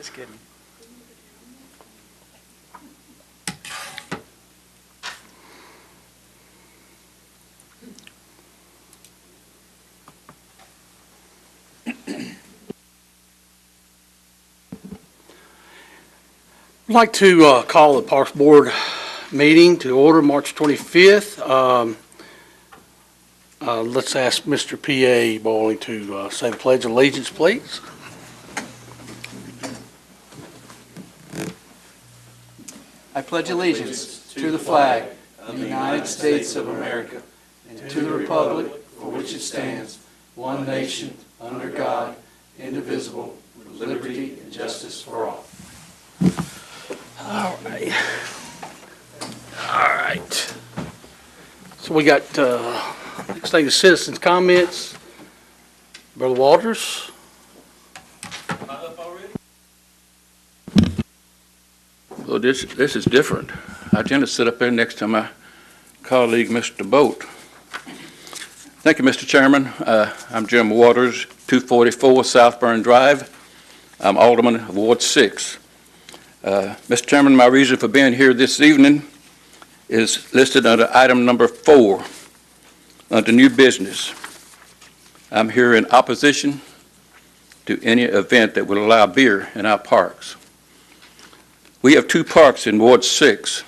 Just kidding. I'd like to call the Parks Board meeting to order March 25th. Let's ask Mr. P.A. Bowling to say the Pledge of Allegiance, please. I pledge allegiance to the flag of the United States of America and to the republic for which it stands, one nation, under God, indivisible, with liberty and justice for all. All right. All right. So we got next thing is citizens' comments. Brother Walters. Am I up already? Well, this is different. I tend to sit up there next to my colleague, Mr. Boat. Thank you, Mr. Chairman. I'm Jim Waters, 244 South Burn Drive. I'm Alderman of Ward 6. Mr. Chairman, my reason for being here this evening is listed under item number 4, under new business. I'm here in opposition to any event that will allow beer in our parks. We have 2 parks in Ward 6,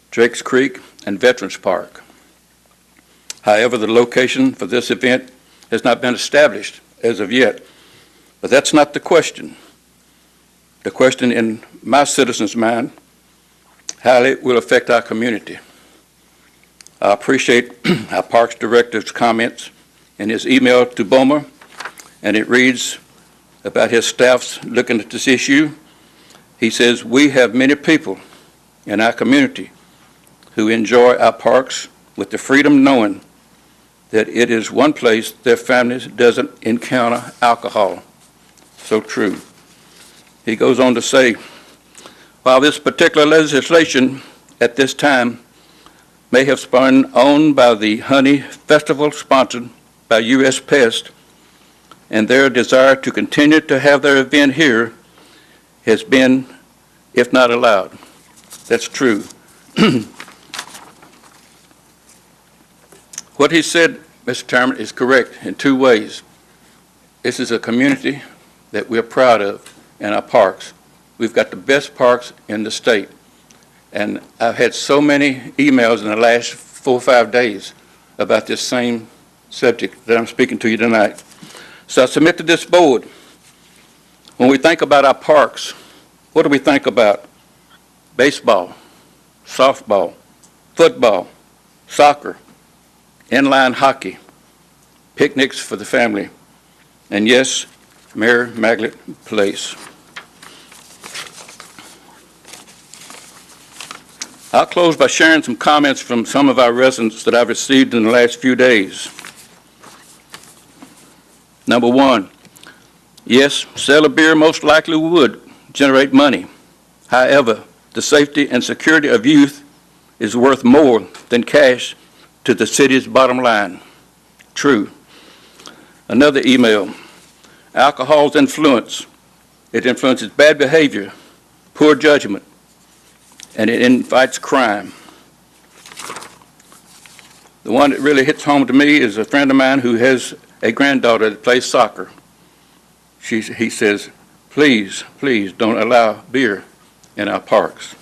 Drakes Creek and Veterans Park. However, the location for this event has not been established as of yet, but that's not the question. The question in my citizens' mind, how it will affect our community. I appreciate our Parks Director's comments in his email to Bomer, and it reads about his staff's looking at this issue. He says, we have many people in our community who enjoy our parks with the freedom knowing that it is one place their families doesn't encounter alcohol. So true. He goes on to say, while this particular legislation at this time may have spun on by the Honey Festival sponsored by U.S. Pest, and their desire to continue to have their event here has been, if not allowed. That's true. What he said, Mr. Chairman, is correct in 2 ways. This is a community that we're proud of in our parks. We've got the best parks in the state. And I've had so many emails in the last 4 or 5 days about this same subject that I'm speaking to you tonight. So I submit to this board, when we think about our parks, what do we think about? Baseball, softball, football, soccer, inline hockey, picnics for the family, and yes, Mayor Maglet Place. I'll close by sharing some comments from some of our residents that I've received in the last few days. Number 1, yes, sale of beer most likely would generate money. However, the safety and security of youth is worth more than cash to the city's bottom line. True. Another email. Alcohol's influence. It influences bad behavior, poor judgment, and it invites crime. The one that really hits home to me is a friend of mine who has a granddaughter that plays soccer. He says, please don't allow beer in our parks.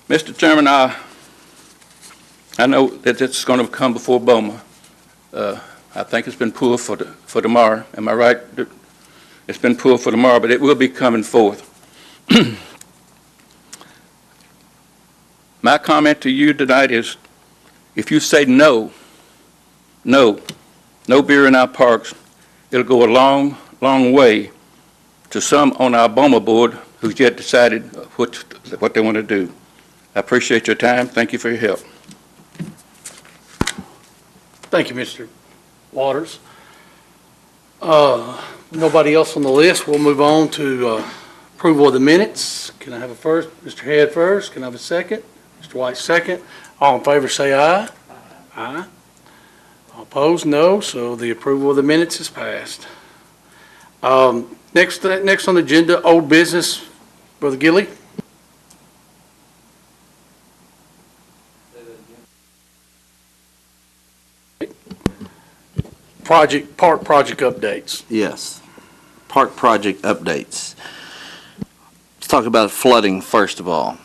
Mr. Chairman, I know that it's going to come before BOMA. I think it's been pulled for tomorrow. Am I right? It's been pulled for tomorrow, but it will be coming forth. My comment to you tonight is, if you say no beer in our parks, it'll go a long way to some on our BOMA board who's yet decided what they want to do. I appreciate your time. Thank you for your help. Thank you, Mr. Waters. Nobody else on the list. We'll move on to approval of the minutes. Can I have a first? Mr. Head first. Can I have a second? Mr. White second. All in favor say aye. Aye. All opposed, no. So the approval of the minutes is passed. Next on the agenda, old business. Brother Gilly? Park project updates. Yes. Park project updates. Let's talk about flooding first of all.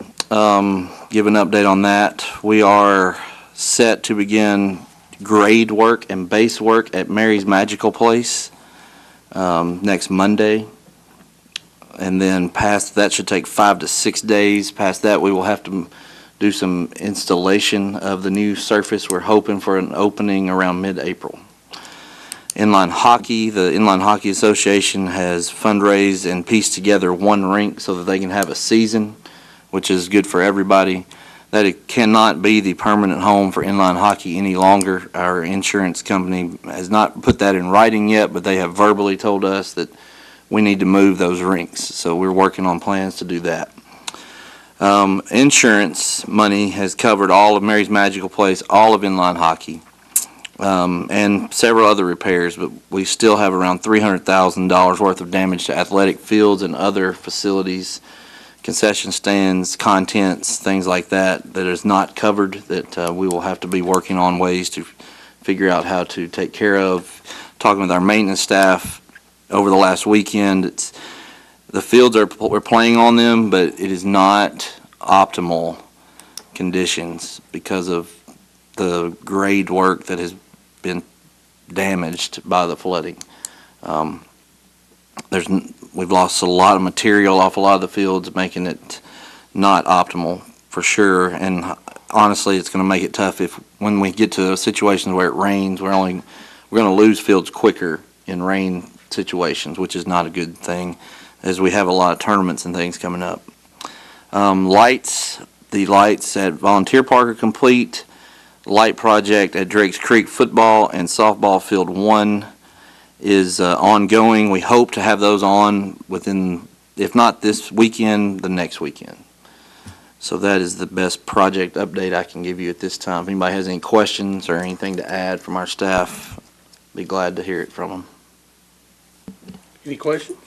Give an update on that. We are set to begin grade work and base work at Mary's Magical Place next Monday. And then past that should take 5 to 6 days. Past that, we will have to do some installation of the new surface. We're hoping for an opening around mid-April. Inline Hockey, the Inline Hockey Association has fundraised and pieced together one rink so that they can have a season, which is good for everybody. That it cannot be the permanent home for inline hockey any longer. Our insurance company has not put that in writing yet, but they have verbally told us that we need to move those rinks. So we're working on plans to do that. Insurance money has covered all of Mary's Magical Place, all of inline hockey, and several other repairs, but we still have around $300,000 worth of damage to athletic fields and other facilities, concession stands, contents, things like that, that is not covered, that we will have to be working on ways to figure out how to take care of. Talking with our maintenance staff over the last weekend, the fields we're playing on them, but it is not optimal conditions because of the grade work that has been damaged by the flooding. We've lost a lot of material off a lot of the fields, making it not optimal for sure. And honestly, it's going to make it tough when we get to situations where it rains. We're going to lose fields quicker in rain situations, which is not a good thing, as we have a lot of tournaments and things coming up. The lights at Volunteer Park are complete. Light project at Drakes Creek football and softball field 1 is ongoing. We hope to have those on within, if not this weekend, the next weekend. So that is the best project update I can give you at this time. If anybody has any questions or anything to add from our staff, be glad to hear it from them. Any questions?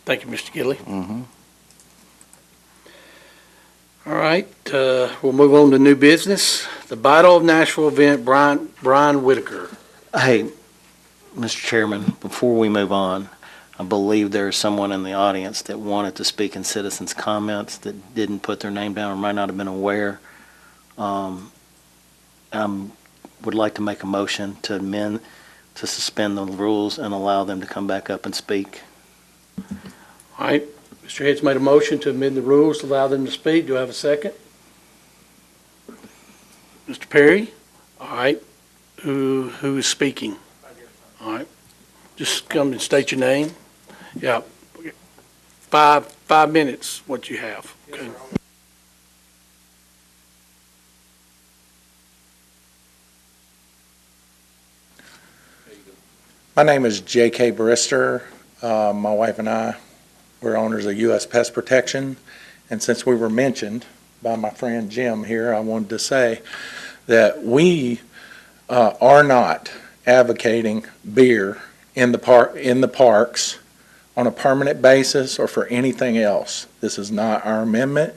Thank you, Mr. Gilly. Mm-hmm. All right, we'll move on to new business. The Battle of Nashville event, Brian Whitaker. Hey, Mr. Chairman, before we move on, I believe there is someone in the audience that wanted to speak in citizens' comments that didn't put their name down or might not have been aware. I would like to make a motion to amend, to suspend the rules and allow them to come back up and speak. All right, Mr. Head's made a motion to amend the rules to allow them to speak. Do I have a second? Mr. Perry? All right, who is speaking? All right, just come and state your name. Yeah, 5 minutes, what you have. Okay. My name is J.K. Brister. My wife and I, we're owners of U.S. Pest Protection. And since we were mentioned by my friend Jim here, I wanted to say that we are not advocating beer in the parks on a permanent basis or for anything else. This is not our amendment.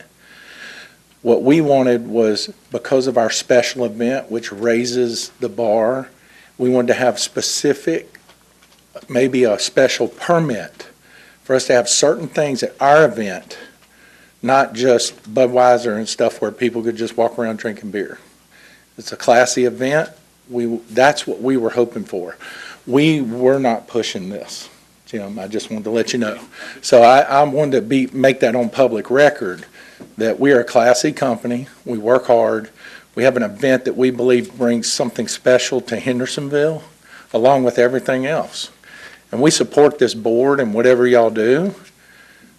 What we wanted was, because of our special event, which raises the bar, we wanted to have specific, maybe a special permit for us to have certain things at our event, not just Budweiser and stuff where people could just walk around drinking beer. It's a classy event. That's what we were hoping for. We were not pushing this, Jim. I just wanted to let you know. So I wanted to make that on public record that we are a classy company. We work hard. We have an event that we believe brings something special to Hendersonville, along with everything else. And we support this board and whatever y'all do,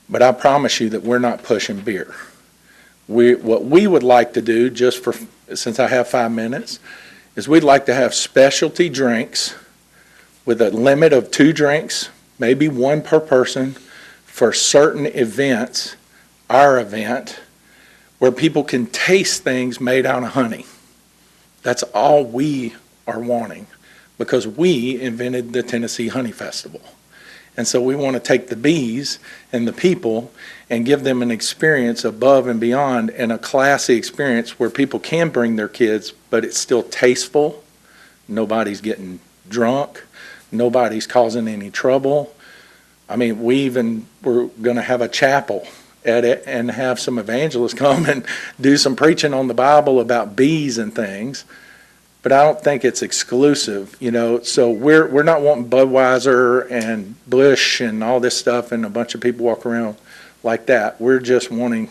but I promise you that we're not pushing beer. What we would like to do, since I have 5 minutes, is we'd like to have specialty drinks with a limit of 2 drinks, maybe 1 per person, for certain events, our event, where people can taste things made out of honey. That's all we are wanting. because we invented the Tennessee Honey Festival. And so we want to take the bees and the people and give them an experience above and beyond, and a classy experience where people can bring their kids, but it's still tasteful. Nobody's getting drunk. Nobody's causing any trouble. I mean, we're going to have a chapel at it and have some evangelists come and do some preaching on the Bible about bees and things. But I don't think it's exclusive, so we're not wanting Budweiser and Bush and all this stuff and a bunch of people walk around like that. We're just wanting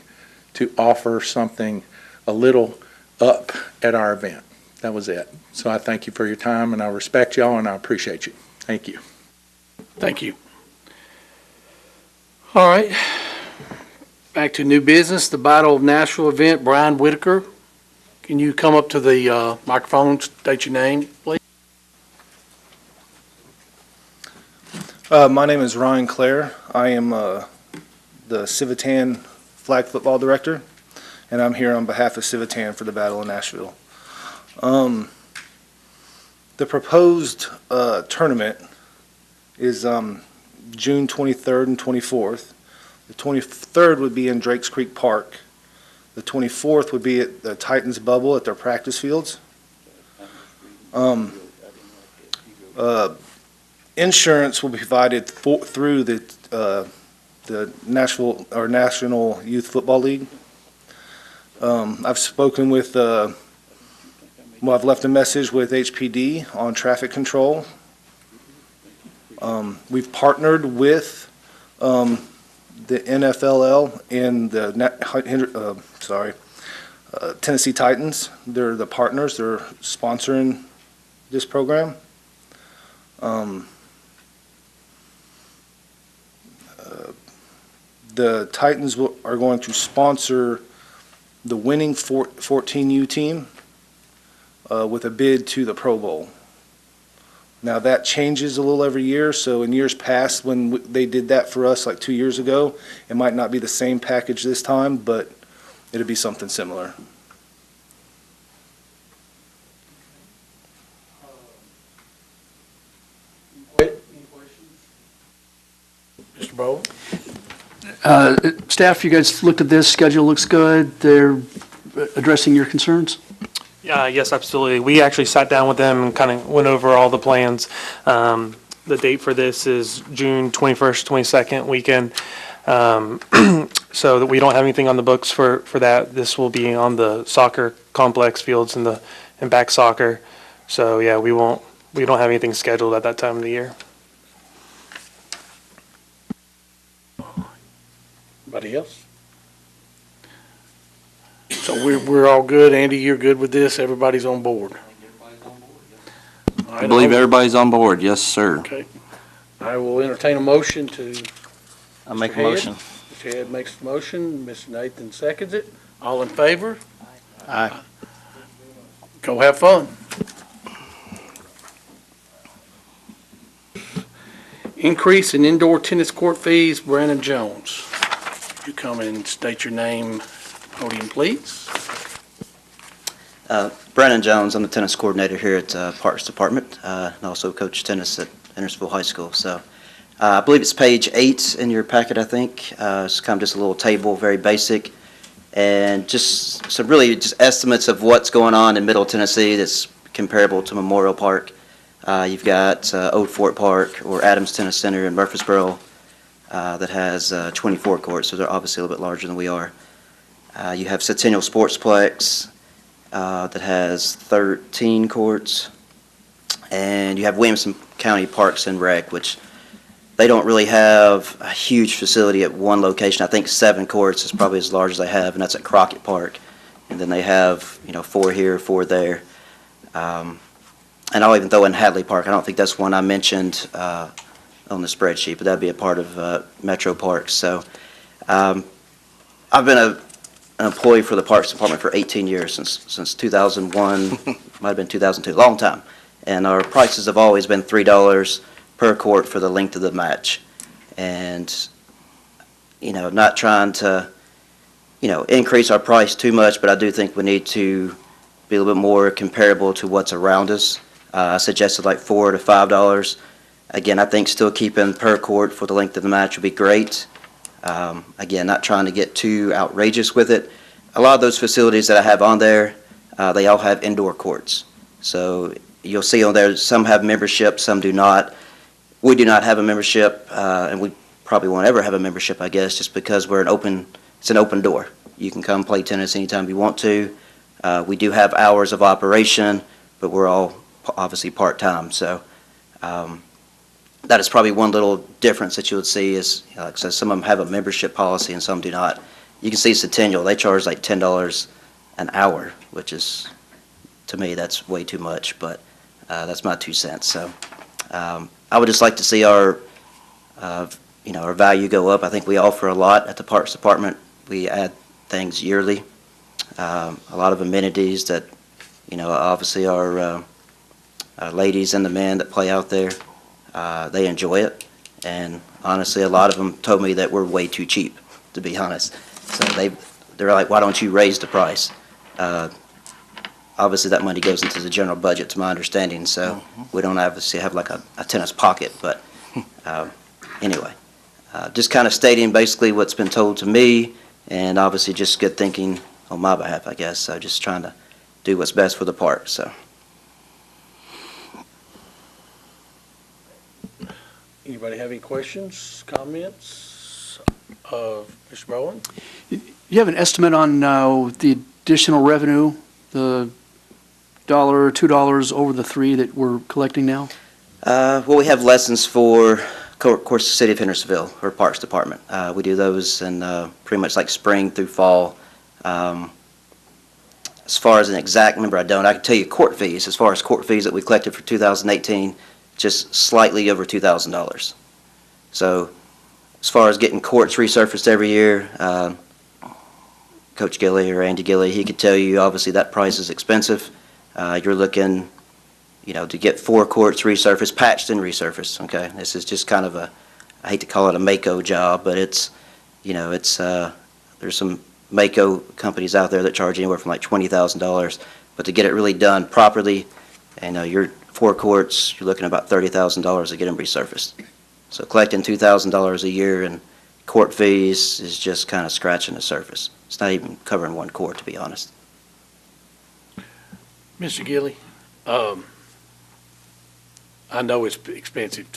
to offer something a little up at our event. That was it. So I thank you for your time, and I respect y'all, and I appreciate you. Thank you. Thank you. All right. Back to new business, the Battle of Nashville event. Brian Whitaker, can you come up to the microphone, state your name, please? My name is Ryan Clare. I am the Civitan flag football director, and I'm here on behalf of Civitan for the Battle of Nashville. The proposed tournament is June 23rd and 24th. The 23rd would be in Drakes Creek Park. The 24th would be at the Titans Bubble at their practice fields. Insurance will be provided through the Nashville or National Youth Football League. I've spoken with, I've left a message with HPD on traffic control. We've partnered with the NFLL and the Tennessee Titans. They're the partners. They're sponsoring this program. The Titans are going to sponsor the winning 14U team with a bid to the Pro Bowl. Now that changes a little every year, so in years past when they did that for us like 2 years ago, it might not be the same package this time, but it'll be something similar. Mr. Bowe? Staff, you guys looked at this, schedule looks good, they're addressing your concerns? Yes, absolutely. We actually sat down with them and kind of went over all the plans. The date for this is June 21st, 22nd weekend. So that we don't have anything on the books for that. This will be on the soccer complex fields and back soccer. So yeah, we don't have anything scheduled at that time of the year. Anybody else? So we're all good. Andy, you're good with this? Everybody's on board? All right, I believe everybody's on board. Yes, sir. Okay. I will entertain a motion to. I make a Head. motion. Mr. Head makes the motion. Mr. Nathan seconds it. All in favor? Aye. Go have fun. Increase in indoor tennis court fees, Brandon Jones. You come and state your name, podium, please. Brandon Jones, I'm the tennis coordinator here at Parks Department, and also coach tennis at Hendersonville High School. So I believe it's page 8 in your packet, I think. It's kind of just a little table, very basic, and just some really just estimates of what's going on in Middle Tennessee that's comparable to Memorial Park. You've got Old Fort Park or Adams Tennis Center in Murfreesboro that has 24 courts, so they're obviously a little bit larger than we are. You have Centennial Sportsplex that has 13 courts, and you have Williamson County Parks and Rec, which they don't really have a huge facility at one location. I think 7 courts is probably as large as they have, and that's at Crockett Park. And then they have 4 here, 4 there. And I'll even throw in Hadley Park. I don't think that's one I mentioned on the spreadsheet, but that'd be a part of Metro Parks. So I've been an employee for the Parks Department for 18 years, since 2001, might have been 2002, long time. And our prices have always been $3 per court for the length of the match. And, not trying to, increase our price too much, but I do think we need to be a little bit more comparable to what's around us. I suggested like $4 to $5. Again, I think still keeping per court for the length of the match would be great. Again, not trying to get too outrageous with it. A lot of those facilities that I have on there, they all have indoor courts. So you'll see on there, some have membership, some do not. We do not have a membership, and we probably won't ever have a membership, I guess, just because it's an open door. You can come play tennis anytime you want to. We do have hours of operation, but we're all obviously part-time. So that is probably one little difference that you would see is, like I said, some of them have a membership policy and some do not. You can see Centennial, they charge like $10 an hour, which is, to me, that's way too much, but that's my 2 cents. So I would just like to see our value go up. I think we offer a lot at the Parks Department. We add things yearly, a lot of amenities that, obviously our ladies and the men that play out there, they enjoy it. And honestly, a lot of them told me that we're way too cheap, to be honest. So they're like, why don't you raise the price? Obviously, that money goes into the general budget, to my understanding, so we don't obviously have like a tennis pocket. But anyway, just kind of stating basically what's been told to me, and obviously just good thinking on my behalf, I guess. So just trying to do what's best for the park. So. Anybody have any questions, comments? Mr. Bowen? You have an estimate on the additional revenue, the $1 or $2 over the 3 that we're collecting now? Well, we have lessons for, of course, the City of Hendersonville, or Parks Department. We do those in pretty much like spring through fall. As far as an exact number, I can tell you court fees. As far as court fees that we collected for 2018, just slightly over $2,000. So as far as getting courts resurfaced every year, Coach Gilly or Andy Gilly, he could tell you obviously that price is expensive. You're looking, to get 4 courts resurfaced, patched and resurfaced, okay? This is just kind of I hate to call it a Mako job, but it's, there's some Mako companies out there that charge anywhere from like $20,000, but to get it really done properly, and your 4 courts, you're looking at about $30,000 to get them resurfaced. So collecting $2,000 a year in court fees is just kind of scratching the surface. It's not even covering 1 court, to be honest. Mr. Gilly, I know it's expensive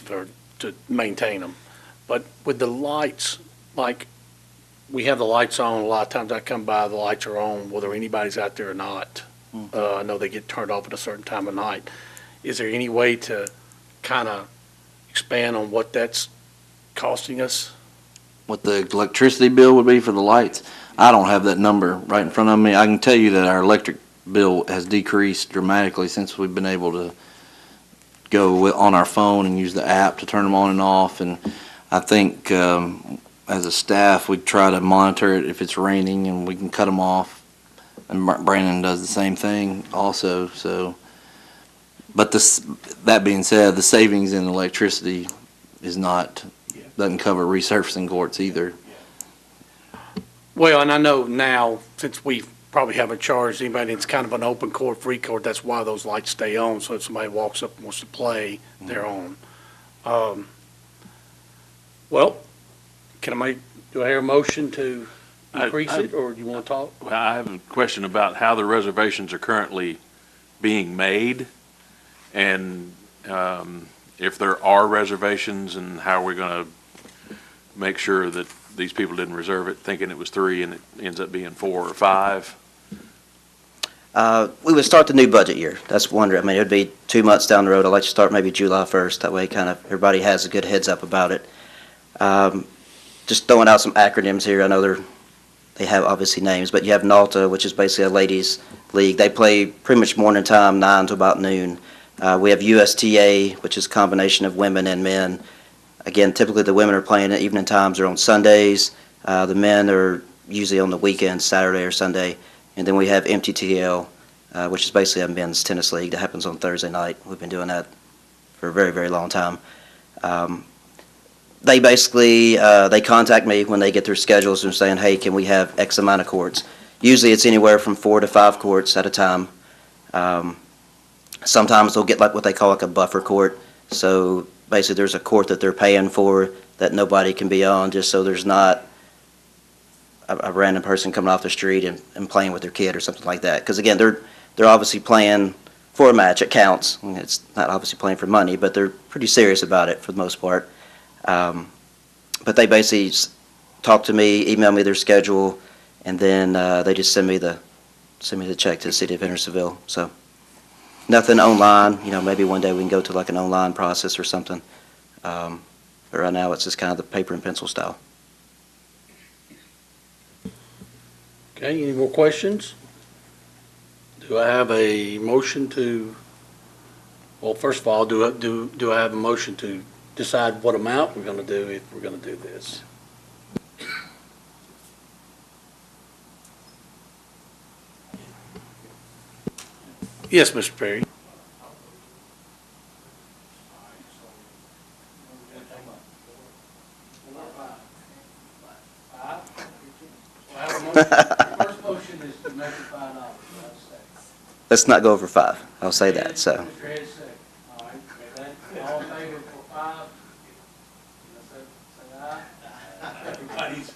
to maintain them, but with the lights, like we have the lights on, a lot of times I come by, the lights are on, whether anybody's out there or not. I know they get turned off at a certain time of night. Is there any way to kind of expand on what that's costing us? What the electricity bill would be for the lights? I don't have that number right in front of me. I can tell you that our electric bill has decreased dramatically since we've been able to go on our phone and use the app to turn them on and off. And I think as a staff, we try to monitor it if it's raining, and we can cut them off. And Brandon does the same thing also. So, but that being said, the savings in electricity doesn't cover resurfacing courts either. Well, and I know now, since we probably haven't charged anybody, it's kind of an open court, free court, that's why those lights stay on, so if somebody walks up and wants to play, they're on. Well, do I hear a motion to increase it, or do you want to talk? Well, I have a question about how the reservations are currently being made, and if there are reservations, and how we're going to make sure that these people didn't reserve it thinking it was 3 and it ends up being 4 or 5. We would start the new budget year. That's one. I mean, it would be 2 months down the road. I'd like to start maybe July 1st. That way, kind of everybody has a good heads up about it. Just throwing out some acronyms here. I know they have obviously names, but you have NALTA, which is basically a ladies league. They play pretty much morning time, 9 to about noon. We have USTA, which is a combination of women and men. Again, typically the women are playing at evening times or on Sundays. The men are usually on the weekends, Saturday or Sunday. And then we have MTTL, which is basically a men's tennis league that happens on Thursday night. We've been doing that for a very, very long time. They basically, they contact me when they get their schedules and saying, hey, can we have X amount of courts? Usually it's anywhere from 4 to 5 courts at a time. Sometimes they'll get like what they call like a buffer court. So basically there's a court that they're paying for that nobody can be on, just so there's not a random person coming off the street and playing with their kid or something like that. Because again, they're obviously playing for a match. It counts. I mean, it's not obviously playing for money, but they're pretty serious about it for the most part. But they basically talk to me, email me their schedule, and then they just send me the check to the city of Hendersonville. So nothing online. Maybe one day we can go to like an online process or something. But right now it's just kind of the paper and pencil style. Okay, any more questions? Do I have a motion to, well, first of all, do I have a motion to decide what amount we're going to do if we're going to do this? Yes, Mr. Perry. First motion is to make it $5. Let's not go over 5. I'll say that. So. Mr. Head second. All right. All in favor for 5? Say aye. Everybody's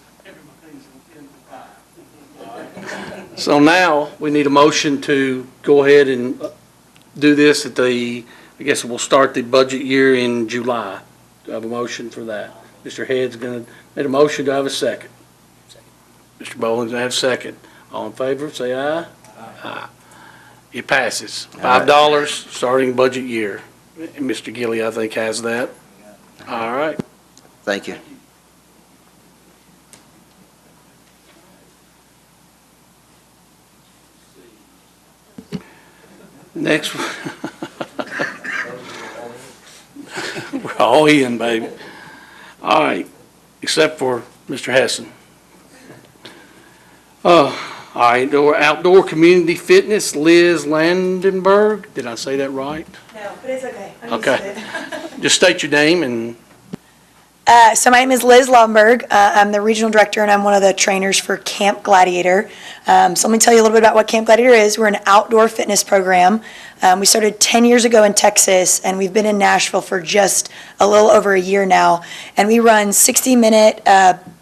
in for 5. So now we need a motion to go ahead and do this at I guess we'll start the budget year in July. Do I have a motion for that? Mr. Head's going to make a motion. Do I have a second? Mr. Bowling's going to have a second. All in favor, say aye. Aye. It passes. $5 starting budget year. And Mr. Gilly, I think, has that. All right. Thank you. Next. We're all in, baby. All right, except for Mr. Hessen. All right, outdoor community fitness, Liz Landenberg. Did I say that right? No, but it's okay. Okay. Just state your name and. So my name is Liz Lomberg. I'm the regional director and I'm one of the trainers for Camp Gladiator. So let me tell you a little bit about what Camp Gladiator is. We're an outdoor fitness program. We started 10 years ago in Texas and we've been in Nashville for just a little over a year now. And we run 60-minute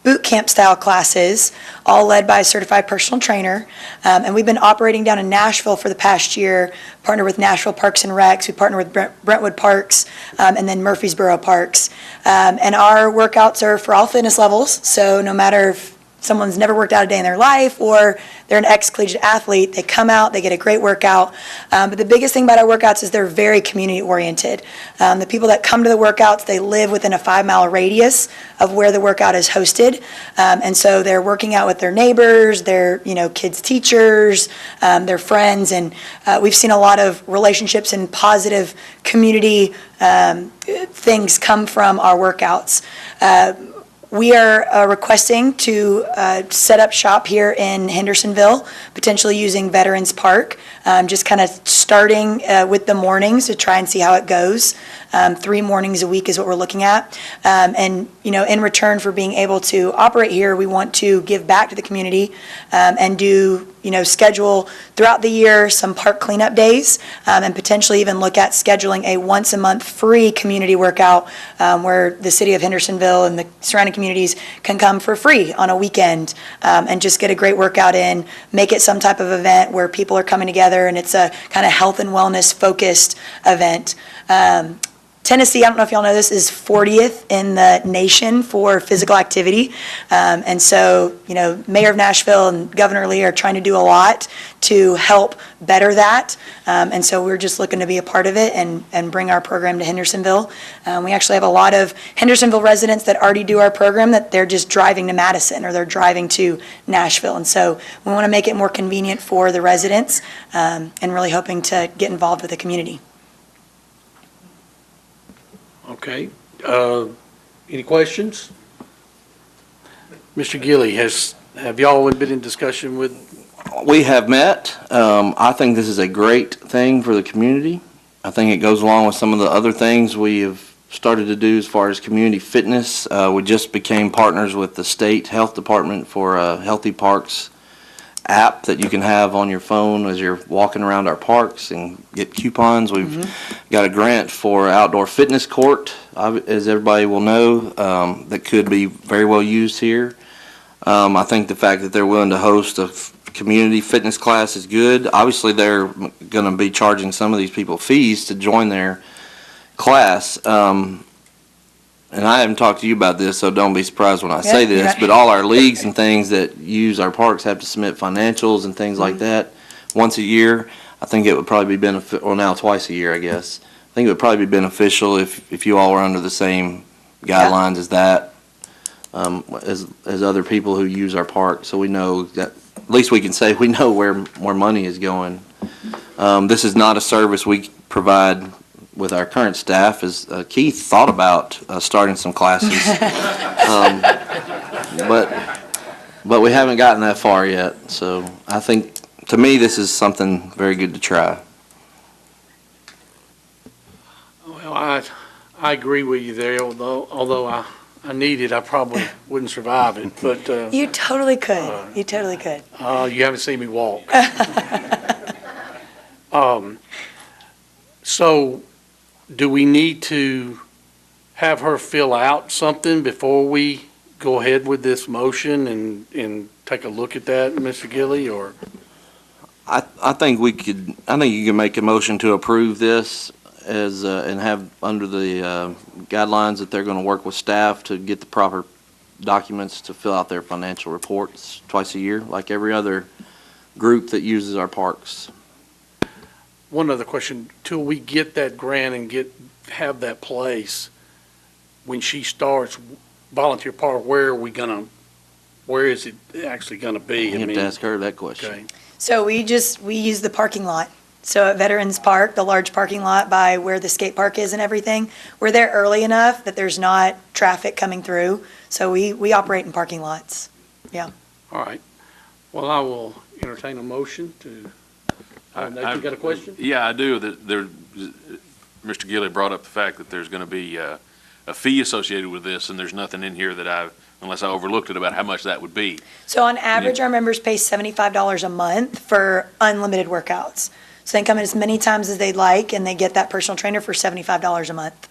boot camp style classes, all led by a certified personal trainer. And we've been operating down in Nashville for the past year, partnered with Nashville Parks and Recs. We partner with Brentwood Parks and then Murfreesboro Parks. And our workouts are for all fitness levels. So no matter if someone's never worked out a day in their life or they're an ex-collegiate athlete, they come out, they get a great workout. But the biggest thing about our workouts is they're very community-oriented. The people that come to the workouts, they live within a 5-mile radius of where the workout is hosted. And so they're working out with their neighbors, their kids' teachers, their friends. And we've seen a lot of relationships and positive community things come from our workouts. We are requesting to set up shop here in Hendersonville, potentially using Veterans Park, just kind of starting with the mornings to try and see how it goes. 3 mornings a week is what we're looking at. And, in return for being able to operate here, we want to give back to the community and do, schedule throughout the year some park cleanup days and potentially even look at scheduling a once-a-month free community workout where the city of Hendersonville and the surrounding communities can come for free on a weekend and just get a great workout in, make it some type of event where people are coming together and it's a kind of health and wellness focused event. Tennessee, I don't know if y'all know this, is 40th in the nation for physical activity. And so, Mayor of Nashville and Governor Lee are trying to do a lot to help better that. And so we're just looking to be a part of it and bring our program to Hendersonville. We actually have a lot of Hendersonville residents that already do our program that they're just driving to Madison or they're driving to Nashville. And so we want to make it more convenient for the residents and really hoping to get involved with the community. Okay. Any questions? Mr. Gilly, have y'all been in discussion with? We have met. I think this is a great thing for the community. I think it goes along with some of the other things we have started to do as far as community fitness. We just became partners with the state health department for Healthy Parks app that you can have on your phone as you're walking around our parks and get coupons. We've got a grant for outdoor fitness court, as everybody will know, that could be very well used here. I think the fact that they're willing to host a community fitness class is good. Obviously, they're going to be charging some of these people fees to join their class. And I haven't talked to you about this, so don't be surprised when I say this, but all our leagues and things that use our parks have to submit financials and things like that once a year. I think it would probably be beneficial, well, now twice a year, I guess. I think it would probably be beneficial if you all were under the same guidelines as that, as other people who use our park, so we know that, at least we can say we know where money is going. This is not a service we provide with our current staff. As Keith thought about starting some classes, but we haven't gotten that far yet. So I think, to me, this is something very good to try. Well, I agree with you there, although I need it, I probably wouldn't survive it, but. You totally could. You totally could. You haven't seen me walk. So, do we need to have her fill out something before we go ahead with this motion and take a look at that, Mr. Gilly, or? I think you can make a motion to approve this as, and have under the guidelines that they're going to work with staff to get the proper documents to fill out their financial reports twice a year, like every other group that uses our parks. One other question, till we get that grant and have that place, when she starts volunteer park, where is it actually gonna be? You have to ask her that question. Okay. So we use the parking lot. So at Veterans Park, the large parking lot by where the skate park is and everything, we're there early enough that there's not traffic coming through. So we operate in parking lots. Yeah. All right. Well, I will entertain a motion to, Nathan, got a question? Yeah, I do. Mr. Gilly brought up the fact that there's going to be a fee associated with this, and there's nothing in here that unless I overlooked it, about how much that would be. So on average, our members pay $75 a month for unlimited workouts. So they can come in as many times as they'd like, and they get that personal trainer for $75 a month.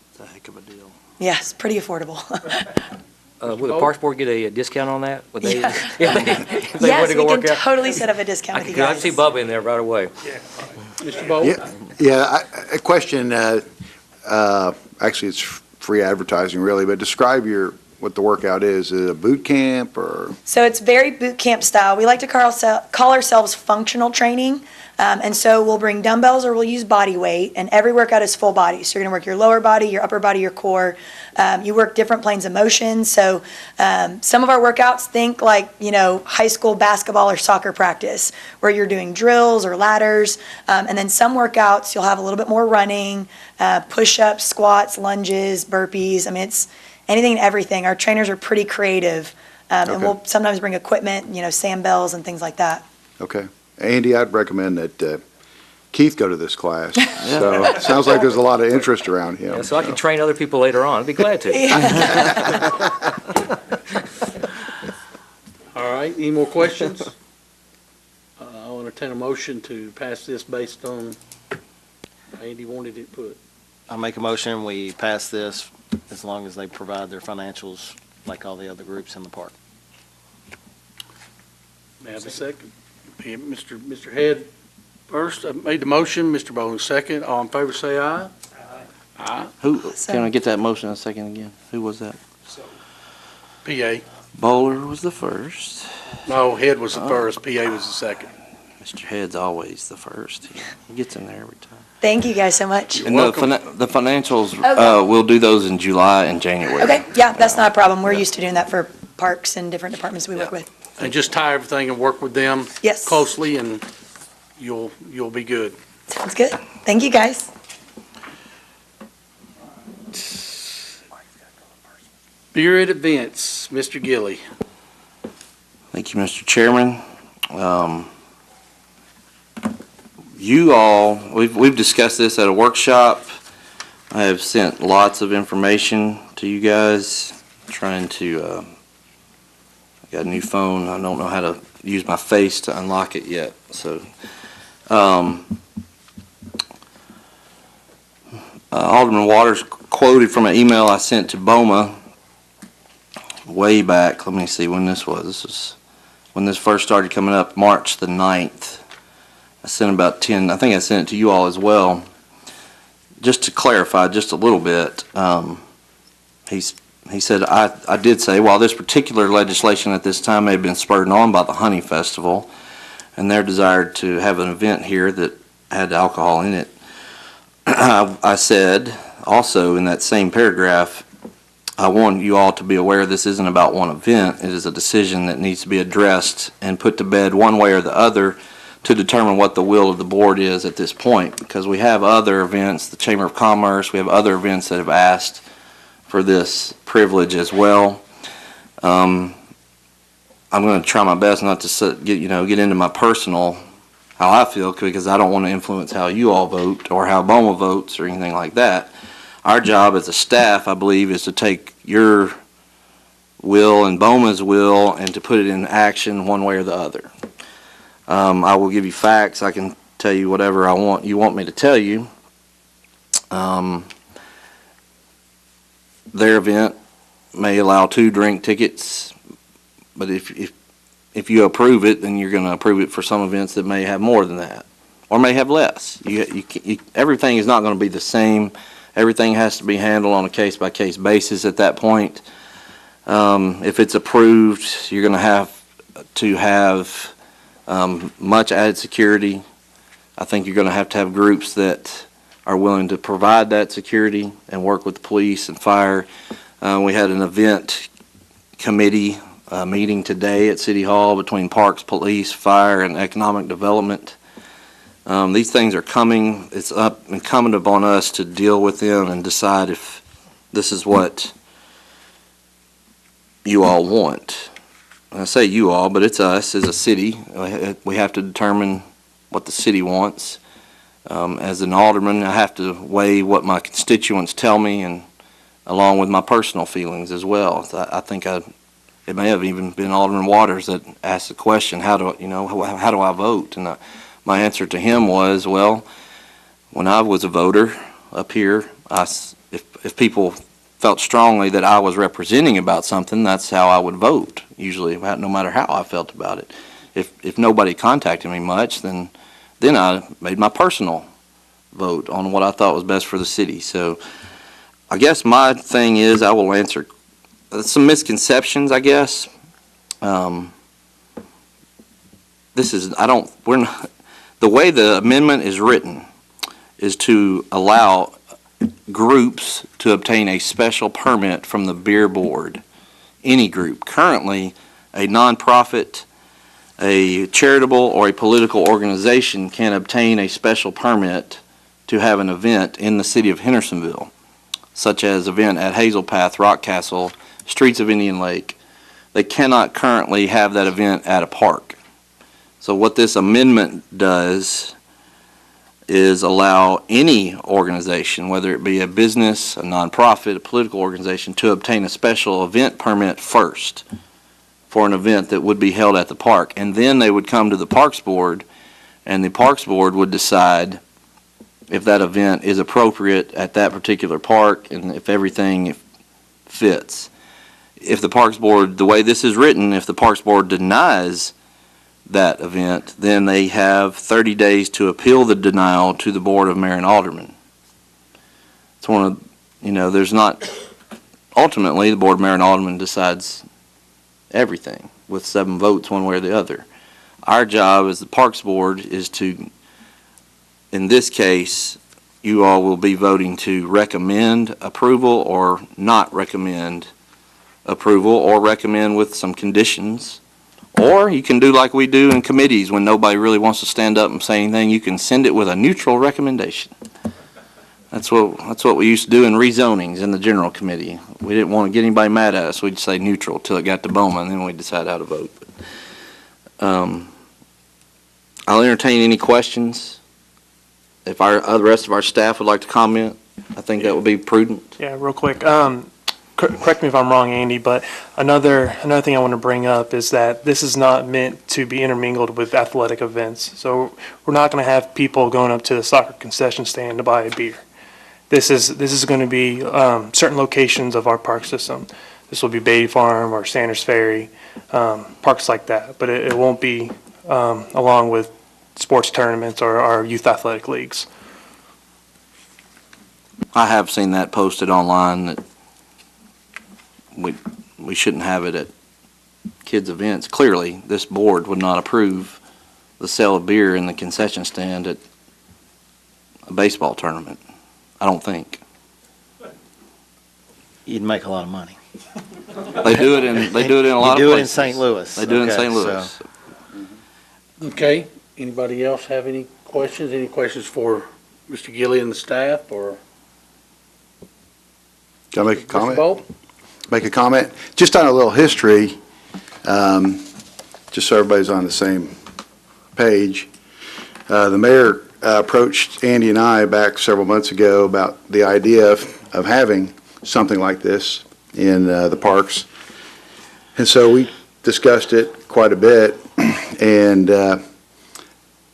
It's a heck of a deal. Yes, pretty affordable. Would the Parks Board get a discount on that? Would they? Yeah. If they wanted Yes, to go we can work out? totally set up a discount with you I guys. see Bubba in there right away. Mr. Bolt? Yeah, a question, actually it's free advertising really, but describe what the workout is. Is it a boot camp or? So it's very boot camp style. We like to call ourselves functional training. And so we'll bring dumbbells or we'll use body weight, and every workout is full body. So you're going to work your lower body, your upper body, your core. You work different planes of motion. So some of our workouts, think like, high school basketball or soccer practice, where you're doing drills or ladders. And then some workouts, you'll have a little bit more running, push-ups, squats, lunges, burpees. I mean, it's anything and everything. Our trainers are pretty creative. And we'll sometimes bring equipment, sand bells and things like that. Okay. Andy, I'd recommend that Keith go to this class. So it sounds like there's a lot of interest around him. Yeah, so I can train other people later on. I'd be glad to. All right, any more questions? I'll entertain a motion to pass this based on Andy wanted it put. I'll make a motion, we pass this as long as they provide their financials like all the other groups in the park. May I have a second? Mr. Head first, I made the motion, Mr. Bowling second. All in favor, say aye. Aye. Can I get that motion a second again? Who was that? PA. Bowler was the first. No, Head was the first, PA was the second. Mr. Head's always the first. He gets in there every time. Thank you guys so much. And the financials, Okay. we'll do those in July and January. Okay, yeah, that's not a problem. We're used to doing that for parks and different departments we work with. And just tie everything and work with them Yes. closely, and you'll be good. Sounds good. Thank you, guys. Spirit events, Mr. Gilly. Thank you, Mr. Chairman. You all, we've discussed this at a workshop. I have sent lots of information to you guys, trying to, I got a new phone. I don't know how to use my face to unlock it yet. So, Alderman Waters quoted from an email I sent to BOMA way back. Let me see when this was. This was when this first started coming up, March the 9th. I sent about 10, I think I sent it to you all as well. Just to clarify just a little bit, he said, I did say, while this particular legislation at this time may have been spurred on by the Honey Festival and their desire to have an event here that had alcohol in it, I said also in that same paragraph, I want you all to be aware this isn't about one event. It is a decision that needs to be addressed and put to bed one way or the other to determine what the will of the board is at this point, because we have other events, the Chamber of Commerce, we have other events that have asked for this privilege as well. I'm going to try my best not to get into my personal how I feel, because I don't want to influence how you all vote or how BOMA votes or anything like that. Our job as a staff, I believe, is to take your will and BOMA's will and to put it in action one way or the other. I will give you facts. I can tell you whatever you want me to tell you. Their event may allow 2 drink tickets, but if you approve it, then you're going to approve it for some events that may have more than that, or may have less. Everything is not going to be the same. Everything has to be handled on a case-by-case basis at that point. If it's approved, you're going to have much added security. I think you're going to have groups that are willing to provide that security and work with the police and fire. We had an event committee meeting today at City Hall between Parks, Police, Fire, and Economic Development. These things are coming. It's incumbent upon us to deal with them and decide if this is what you all want. I say you all, but it's us as a city. We have to determine what the city wants. As an alderman, I have to weigh what my constituents tell me, and along with my personal feelings as well. I think it may have even been Alderman Waters that asked the question, how do I vote? And my answer to him was, well, when I was a voter up here, if people felt strongly that I was representing about something, that's how I would vote, usually, no matter how I felt about it. If nobody contacted me much, then I made my personal vote on what I thought was best for the city. So I guess my thing is, I will answer some misconceptions, I guess. The way the amendment is written is to allow groups to obtain a special permit from the beer board. Any group. Currently, a nonprofit, a charitable, or a political organization can obtain a special permit to have an event in the city of Hendersonville, such as event at Hazel Path, Rock Castle, Streets of Indian Lake. They cannot currently have that event at a park. So what this amendment does is allow any organization, whether it be a business, a nonprofit, a political organization, to obtain a special event permit first for an event that would be held at the park. And then they would come to the Parks Board, and the Parks Board would decide if that event is appropriate at that particular park and if everything fits. If the Parks Board, the way this is written, if the Parks Board denies that event, then they have 30 days to appeal the denial to the Board of Mayor and Aldermen. It's one of, there's not, ultimately, the Board of Mayor and Aldermen decides everything with 7 votes one way or the other. Our job as the Parks Board is to, in this case, you all will be voting to recommend approval or not recommend approval, or recommend with some conditions. Or you can do like we do in committees when nobody really wants to stand up and say anything. You can send it with a neutral recommendation. That's what we used to do in rezonings in the general committee. We didn't want to get anybody mad at us. We'd say neutral till it got to BOMA, and then we'd decide how to vote. I'll entertain any questions. If the rest of our staff would like to comment, I think that would be prudent. Yeah, real quick. correct me if I'm wrong, Andy, but another thing I want to bring up is that this is not meant to be intermingled with athletic events. So we're not going to have people going up to the soccer concession stand to buy a beer. This is going to be certain locations of our park system. This will be Beatty Farm or Sanders Ferry, parks like that. But it won't be along with sports tournaments or our youth athletic leagues. I have seen that posted online that we shouldn't have it at kids' events. Clearly, this board would not approve the sale of beer in the concession stand at a baseball tournament. I don't think. You'd make a lot of money. They do it in a lot of places. You do it in St. Louis. They do it in Okay, St. Louis. so- Okay, anybody else have any questions? Any questions for Mr. Gilly and the staff, or? Can I make a Mr. comment? Bolt? Make a comment? Just on a little history, just so everybody's on the same page. The mayor approached Andy and I back several months ago about the idea of having something like this in the parks. And so we discussed it quite a bit, and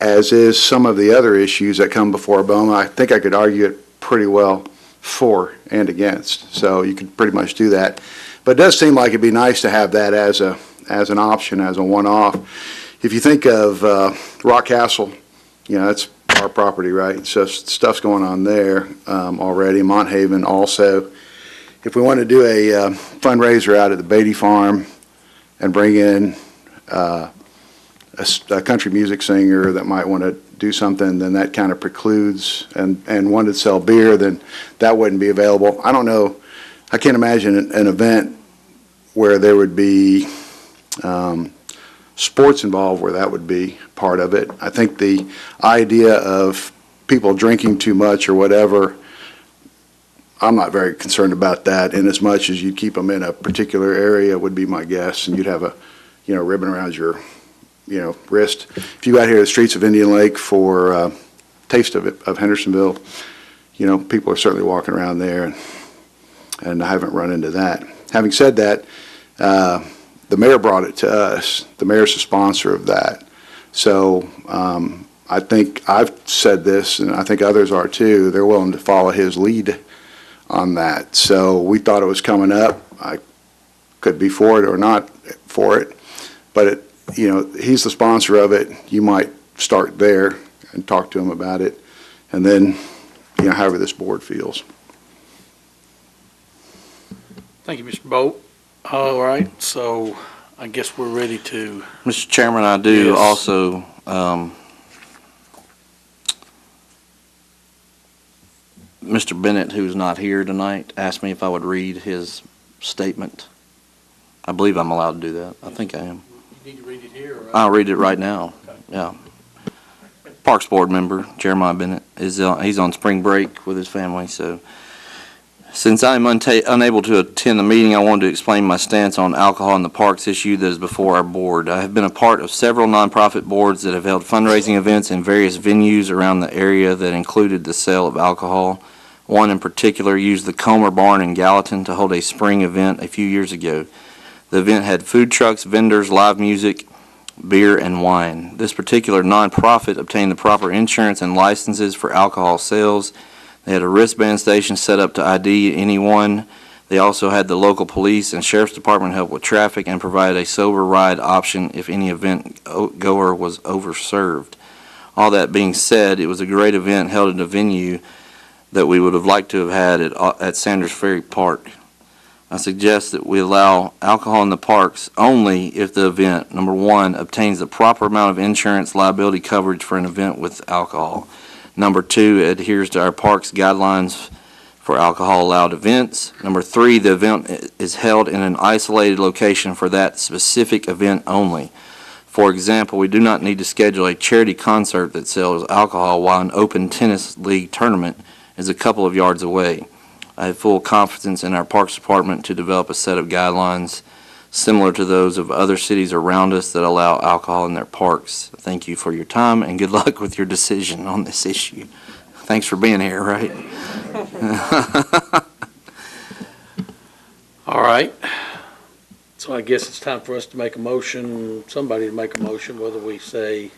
as is some of the other issues that come before BOMA, I think I could argue it pretty well for and against. So you could pretty much do that. But it does seem like it'd be nice to have that as an option, as a one-off. If you think of Rock Castle, you know, that's our property, right? So stuff's going on there already. Monthaven also. If we want to do a fundraiser out at the Beatty Farm and bring in a country music singer that might want to do something, then that kind of precludes, and wanted to sell beer, then that wouldn't be available. I don't know. I can't imagine an event where there would be sports involved where that would be part of it. I think the idea of people drinking too much or whatever, I'm not very concerned about that, in as much as you'd keep them in a particular area would be my guess, and you'd have a, ribbon around your, wrist. If you got here to the streets of Indian Lake for Taste of Hendersonville, people are certainly walking around there, and I haven't run into that. Having said that, the mayor brought it to us. The mayor's the sponsor of that. So I think I've said this, and I think others are too, they're willing to follow his lead on that. So we thought it was coming up. I could be for it or not for it, but he's the sponsor of it. You might start there and talk to him about it, and then, however this board feels. Thank you, Mr. Bolt. All right, so I guess we're ready to. Mr. Chairman, I do Yes. also, Mr. Bennett, who's not here tonight, asked me if I would read his statement. I believe I'm allowed to do that. I think I am. You need to read it here, or? I'll read it right now. Yeah. Parks Board member Jeremiah Bennett he's on spring break with his family, so since I'm unable to attend the meeting, I wanted to explain my stance on alcohol in the parks issue that is before our board. I have been a part of several nonprofit boards that have held fundraising events in various venues around the area that included the sale of alcohol. One in particular used the Comer Barn in Gallatin to hold a spring event a few years ago. The event had food trucks, vendors, live music, beer, and wine. This particular nonprofit obtained the proper insurance and licenses for alcohol sales. They had a wristband station set up to ID anyone. They also had the local police and sheriff's department help with traffic and provided a sober ride option if any event goer was overserved. All that being said, it was a great event held at a venue that we would have liked to have had at Sanders Ferry Park. I suggest that we allow alcohol in the parks only if the event, number one, obtains the proper amount of insurance liability coverage for an event with alcohol. Number two, adheres to our parks guidelines for alcohol-allowed events. Number three, the event is held in an isolated location for that specific event only. For example, we do not need to schedule a charity concert that sells alcohol while an open tennis league tournament is a couple of yards away. I have full confidence in our Parks Department to develop a set of guidelines similar to those of other cities around us that allow alcohol in their parks. Thank you for your time, and good luck with your decision on this issue. Thanks for being here, right? guess it's time for us to make a motion, somebody to make a motion, whether we say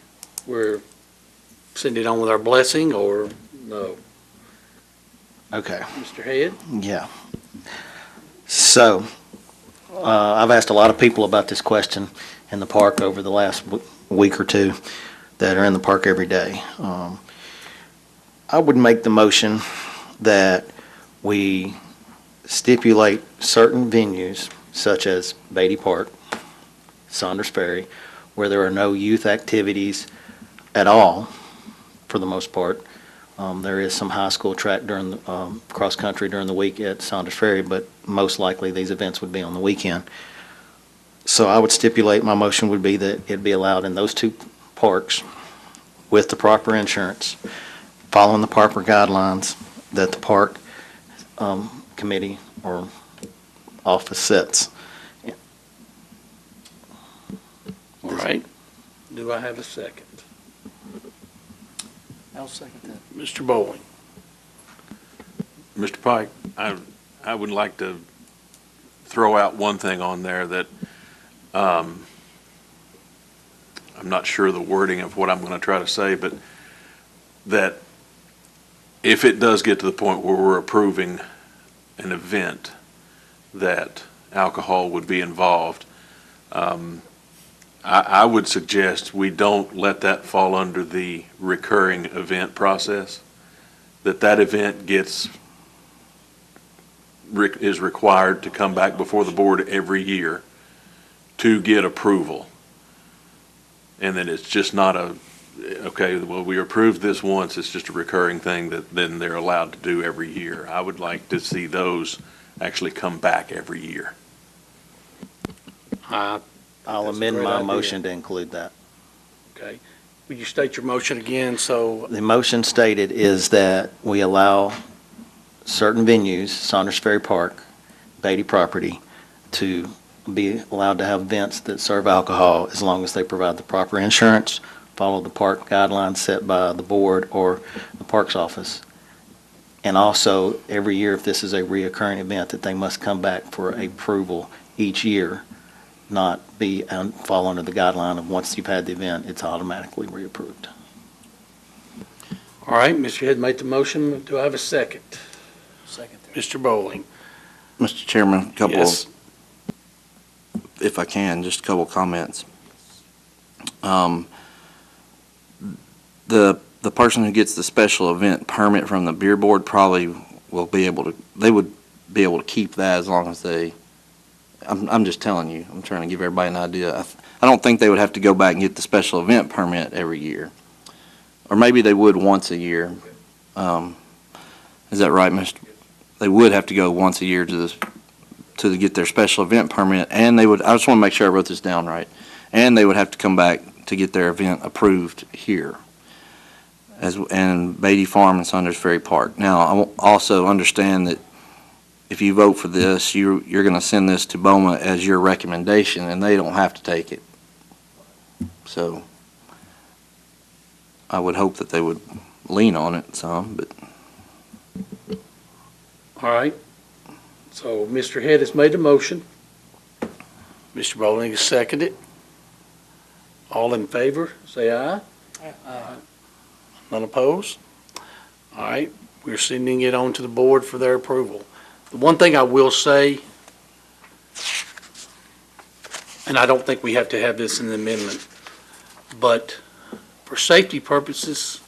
we're sending it on with our blessing or no. Okay. Mr. Head? Yeah. So, I've asked a lot of people about this question in the park over the last week or two that are in the park every day. I would make the motion that we stipulate certain venues, such as Beatty Park, Saunders Ferry, where there are no youth activities at all, for the most part. There is some high school track during the cross-country during the week at Saunders Ferry, but most likely these events would be on the weekend. So I would stipulate, my motion would be that it be allowed in those two parks with the proper insurance, following the proper guidelines that the park committee or office sets. All right. Do I have a second? I'll second that. Mr. Bowling? Mr. Pike, I would like to throw out one thing on there that I'm not sure the wording of what I'm going to try to say, but that if it does get to the point where we're approving an event that alcohol would be involved, I would suggest we don't let that fall under the recurring event process, that event is required to come back before the board every year to get approval. And then it's just not okay, well, we approved this once, it's just a recurring thing that then they're allowed to do every year. I would like to see those actually come back every year. I'll amend my motion to include that. Okay. Will you state your motion again, so? The motion stated is that we allow certain venues, Saunders Ferry Park, Beatty property, to be allowed to have events that serve alcohol as long as they provide the proper insurance, follow the park guidelines set by the board or the parks office. And also, every year, if this is a reoccurring event, that they must come back for approval each year, not fall under the guideline of once you've had the event, it's automatically reapproved. All right, Mr. Head made the motion. Do I have a second? Second. Mr. Bowling? Mr. Chairman, Yes. if I can, just a couple of comments. The person who gets the special event permit from the beer board probably will be able to, they would be able to keep that as long as they, I'm just telling you, I'm trying to give everybody an idea. I don't think they would have to go back and get the special event permit every year. Or maybe they would once a year. Is that right, Mr.? They would have to go once a year to get their special event permit, and they would, I just want to make sure I wrote this down right, and they would have to come back to get their event approved here, and Beatty Farm and Saunders Ferry Park. Now, I also understand that if you vote for this, you're going to send this to BOMA as your recommendation, and they don't have to take it. So I would hope that they would lean on it some, but. All right. So Mr. Head has made a motion. Mr. Bowling has seconded. All in favor, say aye. Aye. None opposed? All right, we're sending it on to the board for their approval. The one thing I will say, and I don't think we have to have this in the amendment, but for safety purposes,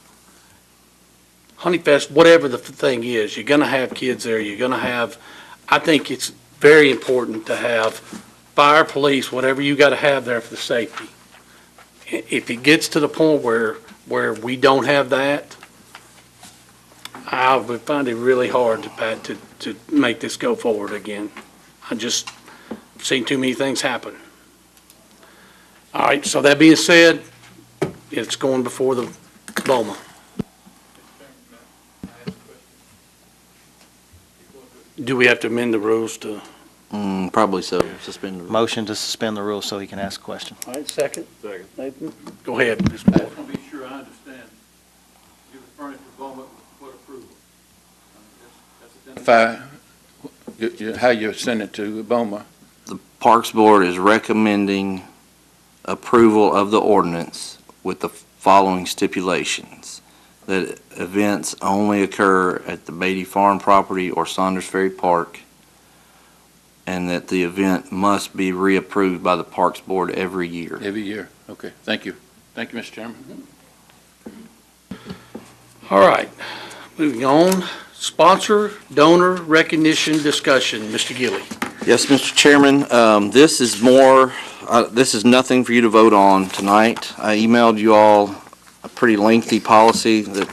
Honeyfest, whatever the thing is, you're going to have kids there, you're going to have, I think it's very important to have fire, police, whatever you got to have there for the safety. If it gets to the point where we don't have that, I would find it really hard to make this go forward again. I just seen too many things happen. All right, so that being said, it's going before the BOMA. Do we have to amend the rules to? Probably so. Suspend the rules. Motion to suspend the rules so he can ask a question. All right, second. Second. Nathan, go ahead, Mr. Moore. I just want to be sure I understand. You're referring to BOMA with approval. That's How you send it to BOMA. Parks Board is recommending approval of the ordinance with the following stipulations. That events only occur at the Beatty Farm property or Saunders Ferry Park, and that the event must be reapproved by the Parks Board every year. Every year. Okay, thank you. Thank you, Mr. Chairman. All right, moving on. Sponsor, donor recognition discussion. Mr. Gilly. Yes, Mr. Chairman, this is nothing for you to vote on tonight. I emailed you all a pretty lengthy policy that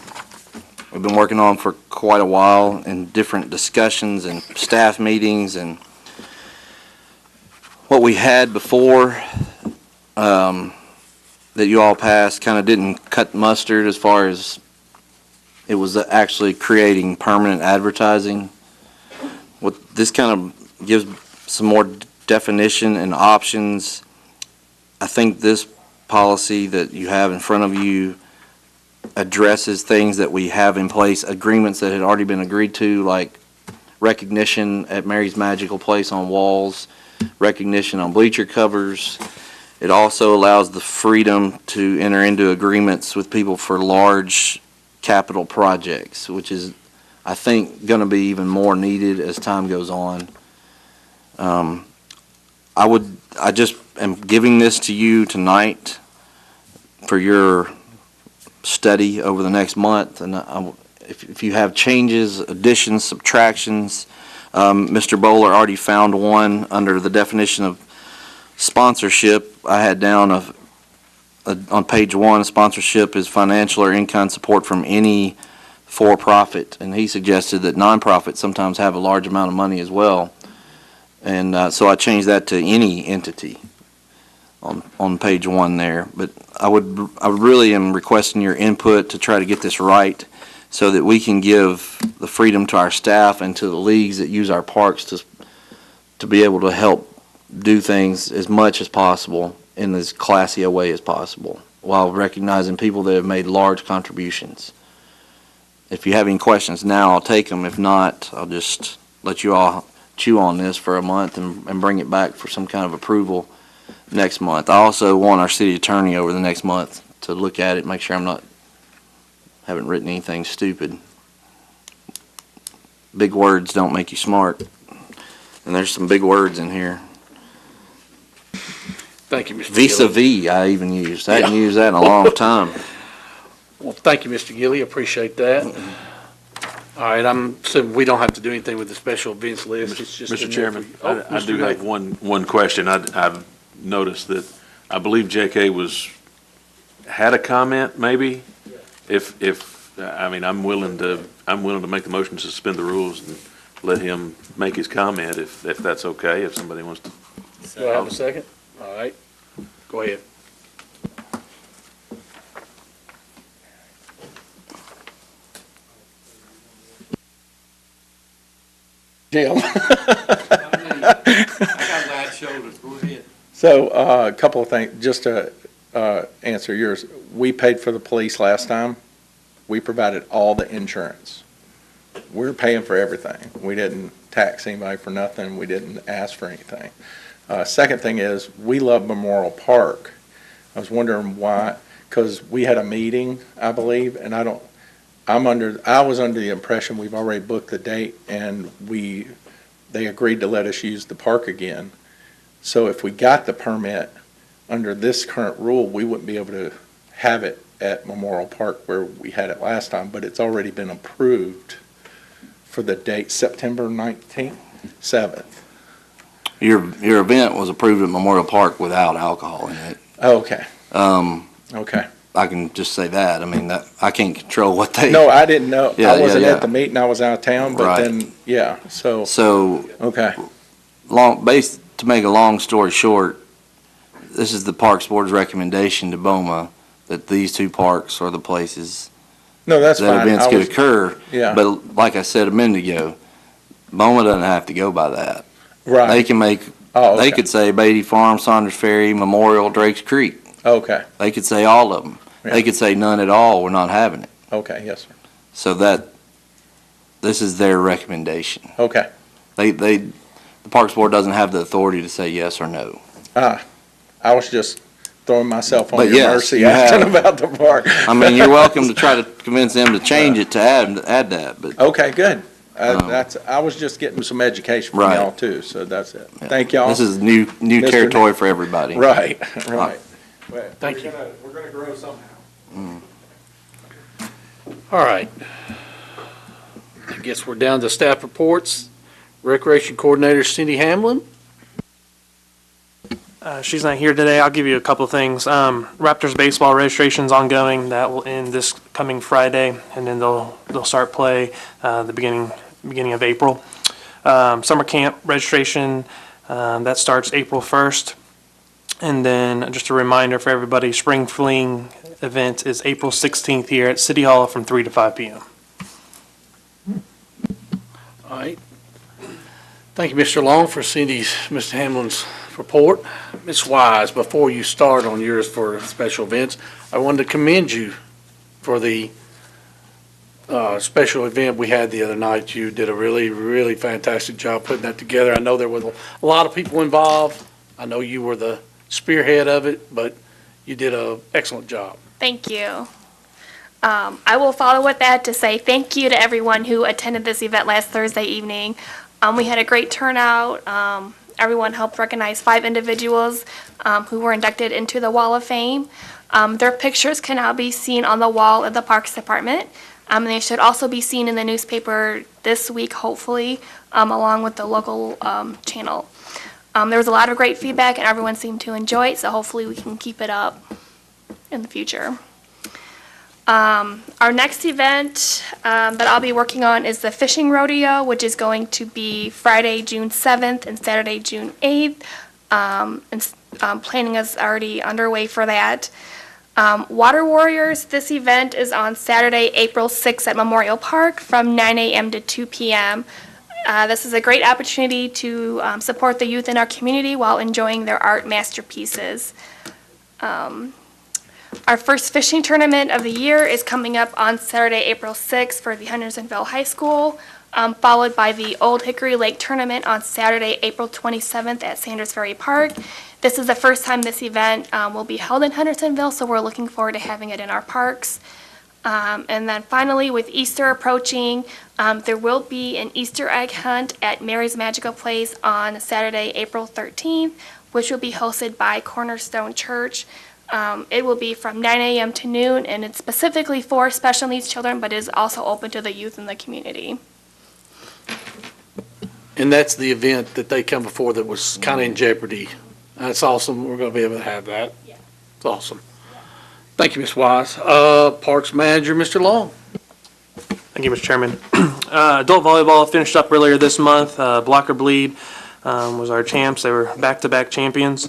we've been working on for quite a while in different discussions and staff meetings, and what we had before that you all passed kind of didn't cut mustard as far as it was actually creating permanent advertising. What this kind of gives some more definition and options. I think this policy that you have in front of you addresses things that we have in place, agreements that had already been agreed to, like recognition at Mary's Magical Place on walls, recognition on bleacher covers. It also allows the freedom to enter into agreements with people for large capital projects, which is, I think, going to be even more needed as time goes on. I just am giving this to you tonight for your study over the next month, and if you have changes, additions, subtractions, Mr. Bowler already found one under the definition of sponsorship. I had down on page 1, sponsorship is financial or in-kind support from any for-profit, and he suggested that nonprofits sometimes have a large amount of money as well, and so I changed that to any entity on page 1 there. But I really am requesting your input to try to get this right, so that we can give the freedom to our staff and to the leagues that use our parks to be able to help do things as much as possible in as classy a way as possible, while recognizing people that have made large contributions. If you have any questions now, I'll take them. If not, I'll just let you all chew on this for a month and bring it back for some kind of approval next month. I also want our city attorney over the next month to look at it, make sure haven't written anything stupid. Big words don't make you smart, and there's some big words in here. Thank you, Mr. Vis-a-vis, I even used. I hadn't used that in a long time. Well, thank you, Mr. Gilly. Appreciate that. All right, so we don't have to do anything with the special events list. It's just Mr. Chairman, I Mr. do have one question. I've noticed that I believe J.K. had a comment, maybe. I'm willing to make the motion to suspend the rules and let him make his comment if that's okay. If somebody wants to. Do I have a second? All right, go ahead. Jim. I got wide shoulders, go ahead. So, a couple of things, just to answer yours. We paid for the police last time. We provided all the insurance. We're paying for everything. We didn't tax anybody for nothing. We didn't ask for anything. Second thing is, we love Memorial Park. I was wondering why, because we had a meeting, I believe, and I was under the impression we've already booked the date, and they agreed to let us use the park again. So if we got the permit under this current rule, we wouldn't be able to have it at Memorial Park where we had it last time, but it's already been approved for the date September 19th, 7th. Your event was approved at Memorial Park without alcohol in it. Okay. Okay. I can just say that. I mean, I can't control what they. No, I didn't know. Yeah, I wasn't yeah. at the meeting. I was out of town, but Right. then, yeah, so, okay. To make a long story short, this is the Parks Board's recommendation to BOMA that these two parks are the places No, that's that fine. events I could was- occur. Yeah. But like I said a minute ago, BOMA doesn't have to go by that. Right. They can make, Oh, they okay. could say Beatty Farm, Saunders Ferry, Memorial, Drake's Creek. Okay, They could say all of them. Yeah. They could say none at all, we're not having it. okay, yes, sir. So this is their recommendation. Okay, They the Parks Board doesn't have the authority to say yes or no. I was just throwing myself on But your yes, mercy you asking have. about the park. I mean, you're welcome to try to convince them to change it to add that, but Okay, good. I was just getting some education from Right. y'all too, so that's it. Thank y'all. this is new Mr. territory for everybody. Right, right. Thank you. We're gonna grow somehow. All right. I guess we're down to staff reports. Recreation Coordinator Cindy Hamlin. She's not here today. I'll give you a couple of things. Raptors baseball registration's ongoing. That will end this coming Friday, and then they'll start play the beginning of April. Summer camp registration that starts April 1st, and then just a reminder for everybody: Spring Fling event is April 16th here at City Hall from 3 to 5 p.m. All right. Thank you, Mr. Long, for Mr. Hamlin's report. Ms. Wise, before you start on yours for special events, I wanted to commend you for the special event we had the other night. You did a really, really fantastic job putting that together. I know there were a lot of people involved. I know you were the spearhead of it, but you did an excellent job. Thank you. I will follow with that to say thank you to everyone who attended this event last Thursday evening. We had a great turnout. Everyone helped recognize 5 individuals who were inducted into the Wall of Fame. Their pictures can now be seen on the wall at the Parks Department. And they should also be seen in the newspaper this week, hopefully, along with the local channel. There was a lot of great feedback, and everyone seemed to enjoy it, so hopefully we can keep it up in the future. Our next event that I'll be working on is the Fishing Rodeo, which is going to be Friday, June 7th and Saturday, June 8th. Planning is already underway for that. Water Warriors, this event is on Saturday, April 6th at Memorial Park from 9 a.m. to 2 p.m. This is a great opportunity to support the youth in our community while enjoying their art masterpieces. Our first fishing tournament of the year is coming up on Saturday, April 6th for the Hendersonville High School, followed by the Old Hickory Lake Tournament on Saturday, April 27th at Sanders Ferry Park. This is the first time this event will be held in Hendersonville, so we're looking forward to having it in our parks. And then finally, with Easter approaching, there will be an Easter egg hunt at Mary's Magical Place on Saturday, April 13th, which will be hosted by Cornerstone Church. It will be from 9 a.m. to noon, and it's specifically for special needs children, but is also open to the youth in the community. And that's the event that they come before that was kind of in jeopardy. That's awesome. We're going to be able to have that. Yeah. It's awesome. Thank you, Ms. Wise. Parks Manager, Mr. Long. Thank you, Mr. Chairman. Adult volleyball finished up earlier this month. Blocker Bleed was our champs. They were back-to-back champions.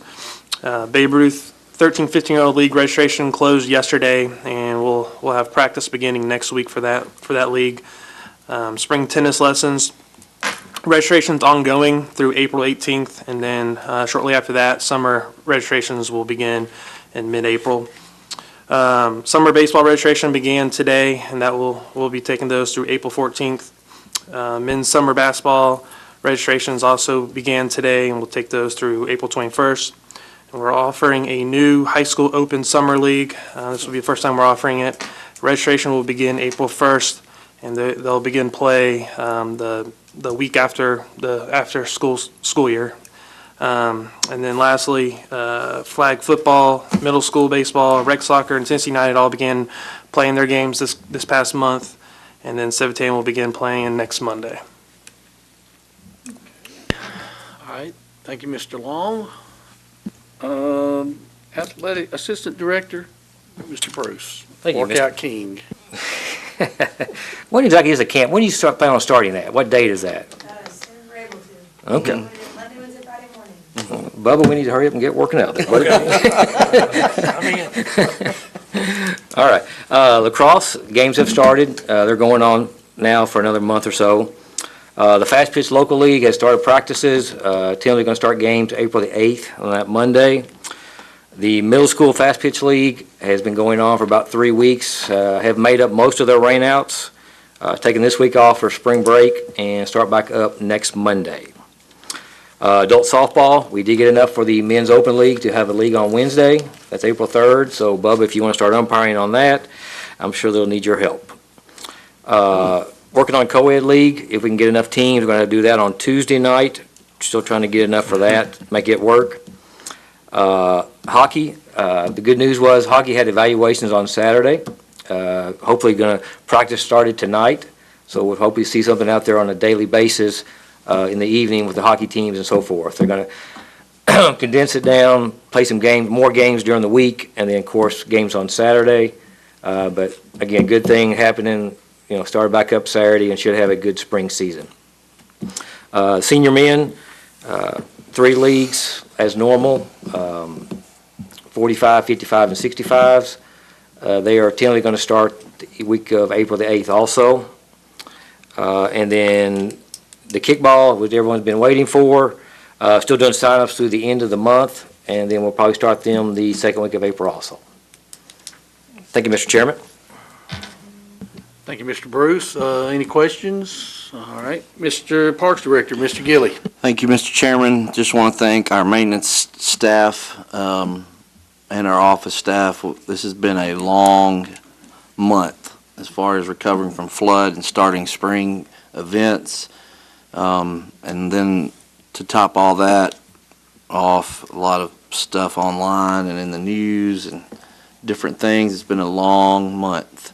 Babe Ruth 13, 15-year-old league registration closed yesterday, and we'll have practice beginning next week for that league. Spring tennis lessons. Registration's ongoing through April 18th, and then shortly after that, summer registrations will begin in mid-April. Summer baseball registration began today, and that we'll be taking those through April 14th. Men's summer basketball registrations also began today, and we'll take those through April 21st. And we're offering a new high school open summer league. This will be the first time we're offering it. Registration will begin April 1st, and they'll begin play the week after school year. And then lastly, flag football, middle school baseball, rec soccer, and Tennessee United all began playing their games this past month. And then 17 will begin playing next Monday. All right. Thank you, Mr. Long. Athletic Assistant Director, Mr. Bruce. Thank you, Workout King. When exactly is the camp? When do you plan on starting that? What date is that? As soon as we're able to. Okay. Monday, Wednesday, Friday morning. Bubba, we need to hurry up and get working out there, buddy. All right. Lacrosse games have started. They're going on now for another month or so. The Fast Pitch Local League has started practices. Tentatively going to start games April the 8th on that Monday. The Middle School Fast Pitch League has been going on for about 3 weeks, have made up most of their rainouts, taking this week off for spring break and start back up next Monday. Adult softball, we did get enough for the men's open league to have a league on Wednesday. That's April 3rd. So Bubba, if you want to start umpiring on that, I'm sure they'll need your help. Working on co-ed league, if we can get enough teams, we're going to do that on Tuesday night. Still trying to get enough for that, make it work. Hockey, the good news was hockey had evaluations on Saturday. Hopefully going to practice started tonight. So we'll hopefully see something out there on a daily basis in the evening with the hockey teams and so forth. They're going to condense it down, play some games, more games during the week, and then, of course, games on Saturday. But, again, good thing happening, started back up Saturday and should have a good spring season. Senior men, 3 leagues as normal, 45, 55, and 65s. They are tentatively going to start the week of April the 8th also. And then the kickball, which everyone's been waiting for, still doing sign-ups through the end of the month, and then we'll probably start them the second week of April also. Thank you, Mr. Chairman. Thank you, Mr. Bruce. Any questions? All right. Mr. Parks Director, Mr. Gilly. Thank you, Mr. Chairman. Just want to thank our maintenance staff and our office staff. This has been a long month as far as recovering from flood and starting spring events. And then to top all that off, a lot of stuff online and in the news and different things. It's been a long month.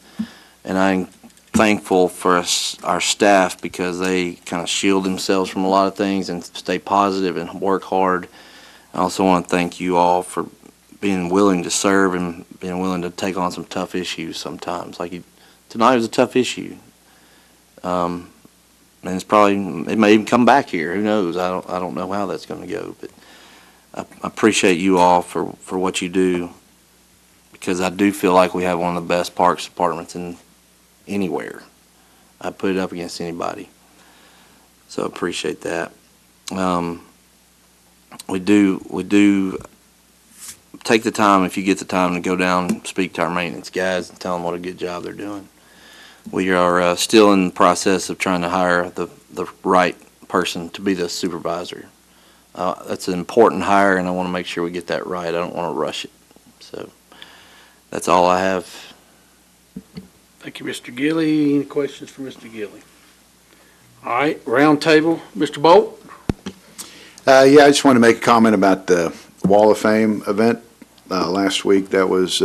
And I'm thankful for our staff because they kind of shield themselves from a lot of things and stay positive and work hard. I also want to thank you all for being willing to serve and being willing to take on some tough issues sometimes. Tonight was a tough issue. And it may even come back here. Who knows? I don't know how that's going to go. But I appreciate you all for what you do because I do feel like we have one of the best parks departments in anywhere. I put it up against anybody. So I appreciate that. We do take the time, if you get the time, to go down and speak to our maintenance guys and tell them what a good job they're doing. We are still in the process of trying to hire the right person to be the supervisor. That's an important hire, and I want to make sure we get that right. I don't want to rush it. So that's all I have. Thank you, Mr. Gilly. Any questions for Mr. Gilly? All right, round table. Mr. Bolt? I just want to make a comment about the Wall of Fame event last week. That was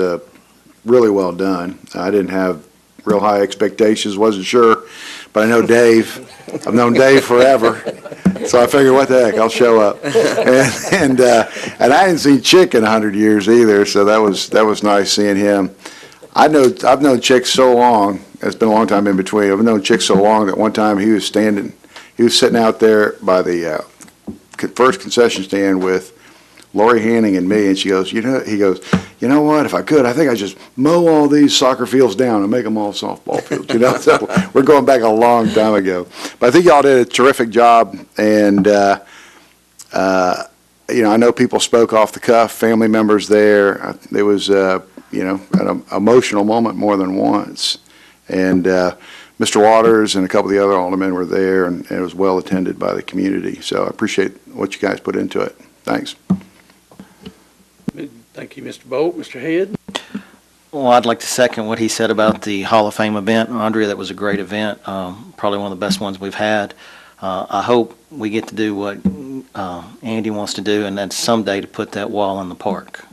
really well done. I didn't have real high expectations, wasn't sure, but I know Dave. I've known Dave forever, so I figured, what the heck, I'll show up. And I hadn't seen Chick in 100 years either, so that was nice seeing him. I've known Chick so long. It's been a long time in between. I've known Chick so long that one time he was sitting out there by the first concession stand with Lori Hanning and me, and he goes, you know what, if I could, I think I'd just mow all these soccer fields down and make them all softball fields, So we're going back a long time ago. But I think y'all did a terrific job, and, I know people spoke off the cuff, family members there. It was, an emotional moment more than once. And Mr. Waters and a couple of the other aldermen were there, and it was well attended by the community. So I appreciate what you guys put into it. Thanks. Thank you, Mr. Bolt. Mr. Head? Well, I'd like to second what he said about the Hall of Fame event. Andrea, that was a great event, probably one of the best ones we've had. I hope we get to do what Andy wants to do, and that's someday to put that wall in the park.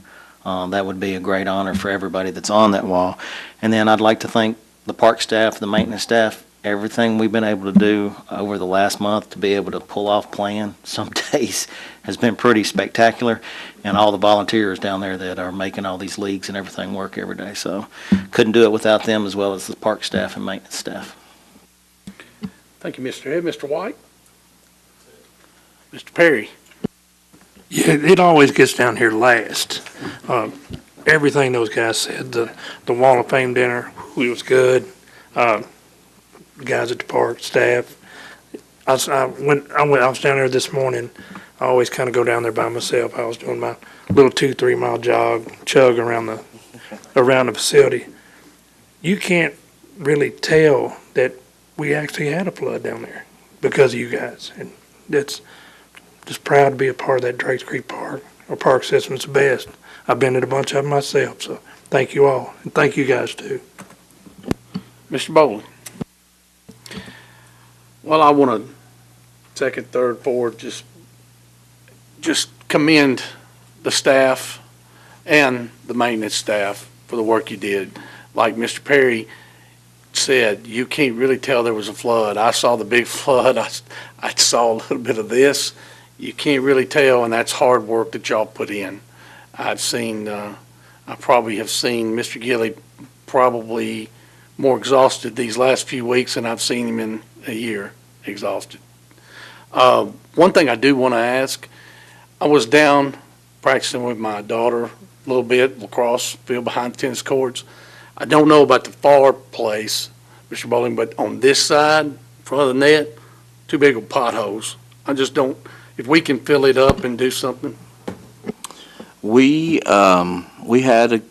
That would be a great honor for everybody that's on that wall. And then I'd like to thank the park staff, the maintenance staff, everything we've been able to do over the last month to be able to pull off playing some days has been pretty spectacular, and all the volunteers down there that are making all these leagues and everything work every day. So couldn't do it without them, as well as the park staff and maintenance staff. Thank you, Mr. Head. Mr. White? Mr. Perry? Yeah, it always gets down here last. Everything those guys said, the Wall of Fame dinner, it was good. Guys at the park, staff. I was down there this morning. I always kind of go down there by myself. I was doing my little 2-3 mile chug around the facility. You can't really tell that we actually had a flood down there because of you guys. And just proud to be a part of that Drakes Creek Park, or park system. It's the best. I've been at a bunch of them myself, so thank you all, and thank you guys too. Mr. Bowling? Well, I want to, second, third, fourth, just commend the staff and the maintenance staff for the work you did. Like Mr. Perry said, you can't really tell there was a flood. I saw the big flood. I saw a little bit of this. You can't really tell, and that's hard work that y'all put in. I probably have seen Mr. Gilly probably more exhausted these last few weeks than I've seen him in a year, exhausted. One thing I do want to ask, I was down practicing with my daughter a little bit, lacrosse field behind the tennis courts. I don't know about the far place, Mr. Bowling, but on this side, in front of the net, too big of potholes. I just don't, if we can fill it up and do something. We had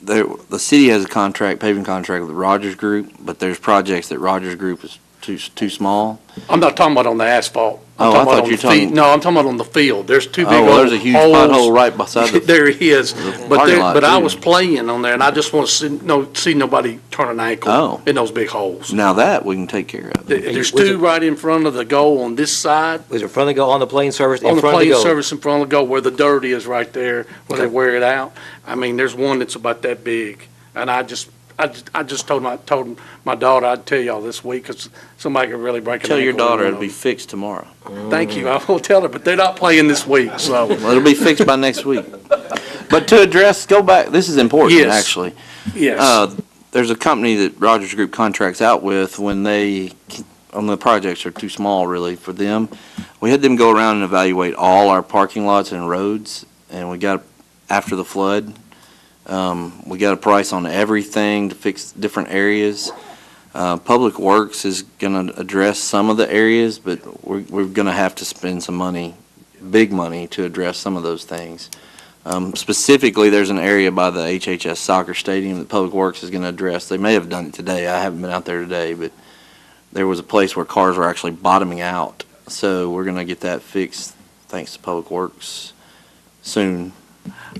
the city has a paving contract with the Rogers Group, but there's projects that Rogers Group is too small. I'm not talking about on the asphalt. I thought you were talking. No, I'm talking about on the field. There's two big well, there's a huge pothole right beside the. There is, but I too. was playing on there, and I just want to see nobody turn an ankle in those big holes. Now that we can take care of. There's two right in front of the goal on this side. Was it in front of the goal, on the playing surface, On in the front of the playing goal? surface in front of the goal where the dirt is right there, where they wear it out. I mean, there's one that's about that big, and I just told my daughter I'd tell y'all this week because somebody could really break an ankle. Tell your daughter it'll be fixed tomorrow. Thank you. I will tell her, but they're not playing this week, so. Well, it'll be fixed by next week. But to address, go back, this is important, Yes. actually. Yes. There's a company that Rogers Group contracts out with when the projects are too small, really, for them. We had them go around and evaluate all our parking lots and roads, and we got, after the flood, we got a price on everything to fix different areas. Public Works is going to address some of the areas, but we're going to have to spend some money, big money, to address some of those things. Specifically, there's an area by the HHS soccer stadium that Public Works is going to address. They may have done it today. I haven't been out there today, but there was a place where cars were actually bottoming out. So we're going to get that fixed, thanks to Public Works, soon.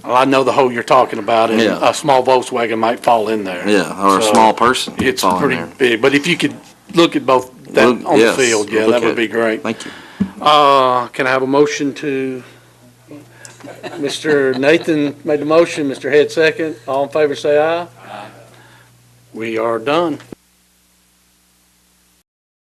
Well, I know the hole you're talking about, and a small Volkswagen might fall in there. Yeah, or So, a small person. It's fall in pretty there. big, but if you could look at both that on the Yes, field, we'll that look would at be it. great. Thank you. Can I have a motion to, Mr. Nathan made the motion, Mr. Head second. All in favor say aye. We are done.